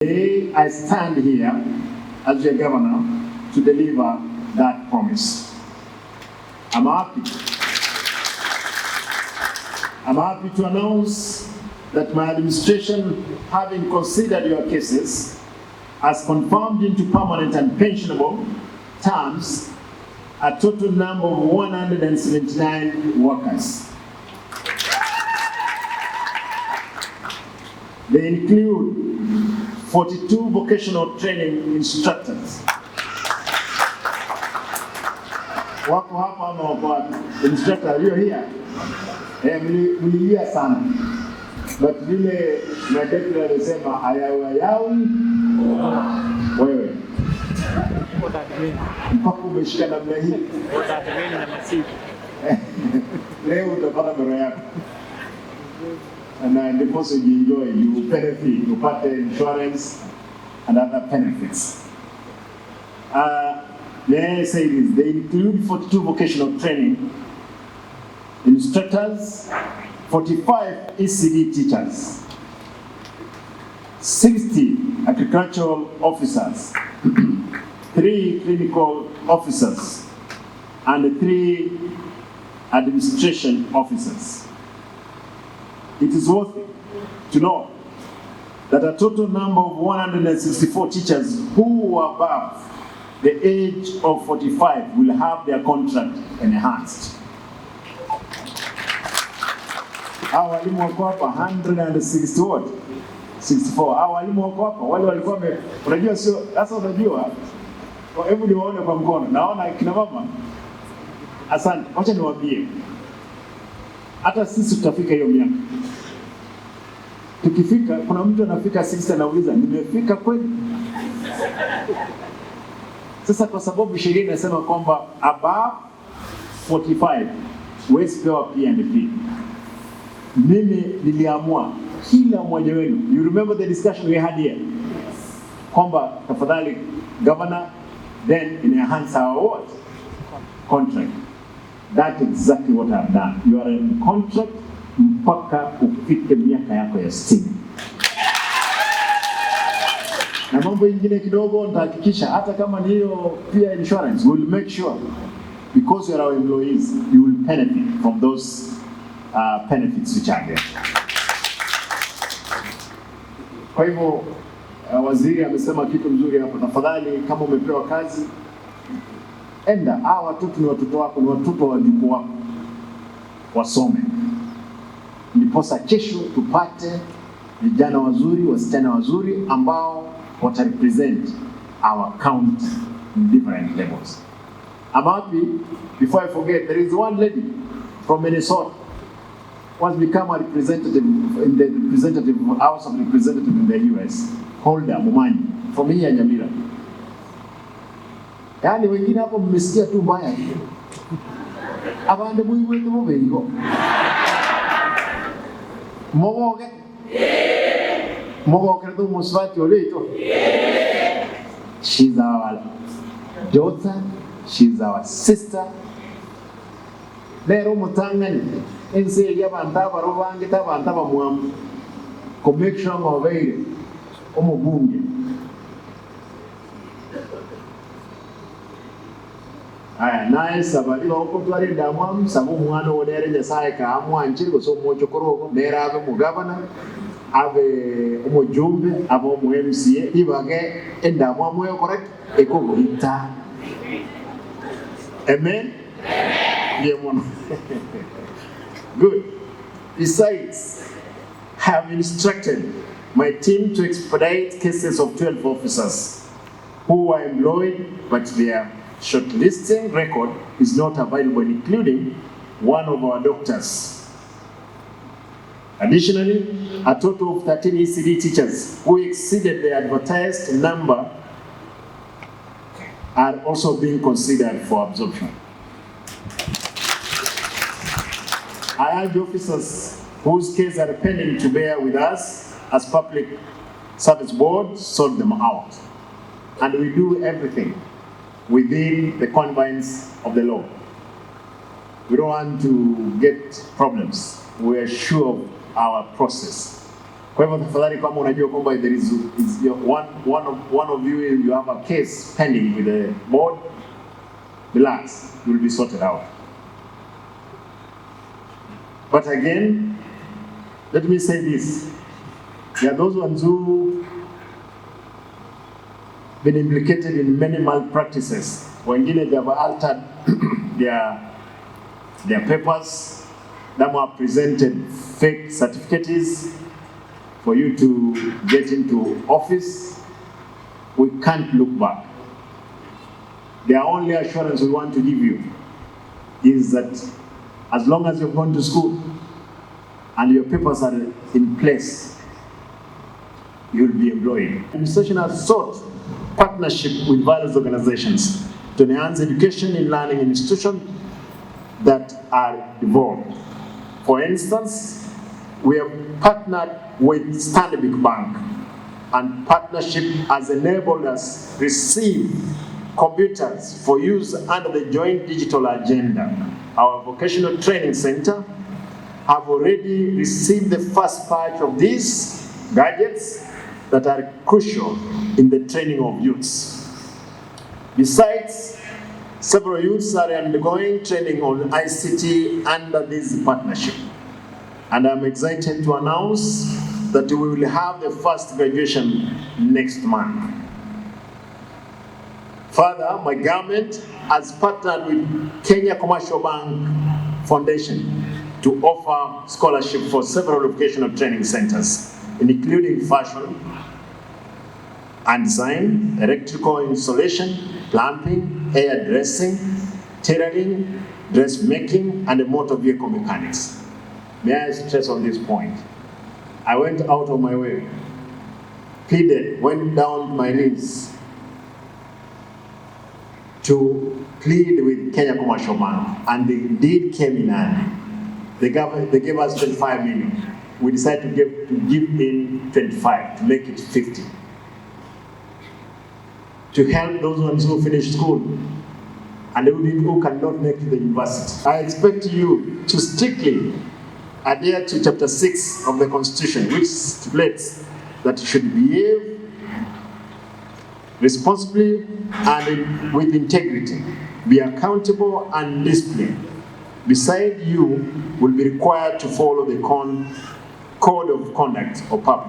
Today, I stand here as your governor to deliver that promise. I'm happy to announce that my administration, having considered your cases, has confirmed into permanent and pensionable terms a total number of 179 workers. They include 42 vocational training instructors. Wako hapa ama wako wapi? Instructor, you're here. Mlilia sana. But vile madekla alisema ayawi wewe. Mpaka umeshika namna hii. Leo utapata mero yako. And the most you enjoy, you benefit, you part the insurance and other benefits. May I say this, they include 42 vocational training instructors, 45 ECD teachers, 60 agricultural officers, 3 clinical officers, and 3 administration officers. It is worth to know that a total number of 164 teachers who are above the age of 45 will have their contract enhanced. Hawa walimu wako hapa 160 what? 64. Hawa walimu wako hapa wale walikuwa unajua sio sasa unajua hebu niwaone kwa mkono. Naona kina mama. Asante. Acha niwaambie. Hata sisi tutafika hiyo miaka. Tukifika, kuna mtu anafika 60 anauliza, nimefika kweli? Sasa kwa sababu sheria inasema kwamba above 45 huwezi pewa P&P. Mimi niliamua kila mmoja wenu, you remember the discussion we had here? Kwamba tafadhali governor, then enhance our what? Contract. That's exactly what I've done. You are in contract mpaka ufike miaka yako ya 60. Na mambo ingine kidogo nitahakikisha hata kama ni hiyo pia insurance, we'll make sure because you are our employees, you will benefit from those benefits which are there. Kwa hivyo waziri amesema kitu mzuri hapo. Tafadhali kama umepewa kazi, enda hawa watoto ni watoto wako, ni watoto wa wajukuu wako, wasome. Ndiposa kesho tupate vijana wazuri, wasichana wazuri ambao wata represent our county in different levels. I'm happy, before I forget, there is one lady from Minnesota who has become a representative in the representative House of Representatives in the US, Holder Mumanyi, from here Nyamira. Yani wengine hapo mmesikia tu mbaya. Abande mwi wetu mbengo. Mogoke. Mogoke ndo muswati oleto. She's our daughter, she's our sister. Lero mutangani ense yabanta barobange tabanta bamwamu. Ko make sure ngobeire omubunge. Aya naye sabali bako twari ndamwamu sabu mwana wonere nyasaye ka amwanjire go so mocho koroko ndera abe mu governor abe umujumbe abo mu MCA ibage endamwamu yo correct eko guhita. Amen. Amen. Good. Besides, I have instructed my team to expedite cases of 12 officers who were employed but their shortlisting record is not available, including one of our doctors. Additionally, a total of 13 ECD teachers who exceeded the advertised number are also being considered for absorption. I urge officers whose cases are pending to bear with us as Public Service Board sort them out. And we do everything within the confines of the law. We don't want to get problems. We are sure of our process. Kwa hivyo tafadhali, kama unajua kwamba there is one of you have a case pending with the board, relax, you will be sorted out. But again, let me say this. There are those ones who been implicated in many malpractices. Wengine they have altered their papers. Some have presented fake certificates for you to get into office. We can't look back. The only assurance we want to give you is that as long as you've gone to school and your papers are in place, you'll be employed. The administration has sought partnership with various organizations to enhance education in learning institutions that are involved. For instance, we have partnered with Stanbic Bank, and partnership has enabled us to receive computers for use under the joint digital agenda. Our vocational training center have already received the first batch of these gadgets that are crucial in the training of youths. Besides, several youths are undergoing training on ICT under this partnership. And I'm excited to announce that we will have the first graduation next month. Further, my government has partnered with Kenya Commercial Bank Foundation to offer scholarship for several vocational training centers, including fashion and design, electrical installation, plumbing, hairdressing, tailoring, dressmaking, and motor vehicle mechanics. May I stress on this point? I went out of my way, pleaded, went down my knees to plead with Kenya Commercial Bank, and they indeed came in handy. They gave us 25 million. We decided to give in 25 to make it 50. To help those ones who finish school and who cannot make the university. I expect you to strictly adhere to Chapter 6 of the Constitution, which stipulates that you should behave responsibly and with integrity, be accountable and disciplined. Besides, you will be required to follow the code of conduct of public